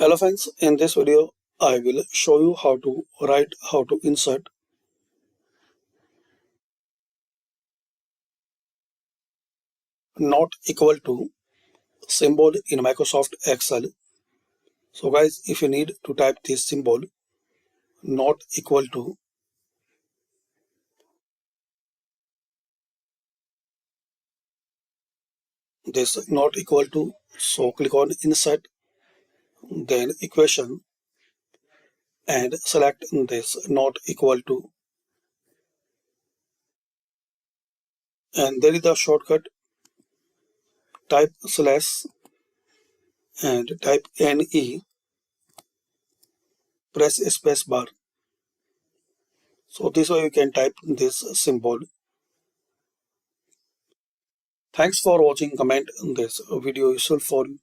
Hello friends, in this video I will show you how to insert not equal to symbol in Microsoft Excel. So guys, if you need to type this symbol not equal to, so click on insert, then equation and select this not equal to, and there is a shortcut, type slash and type NE, press space bar. So this way you can type this symbol. Thanks for watching. Comment this video useful for you.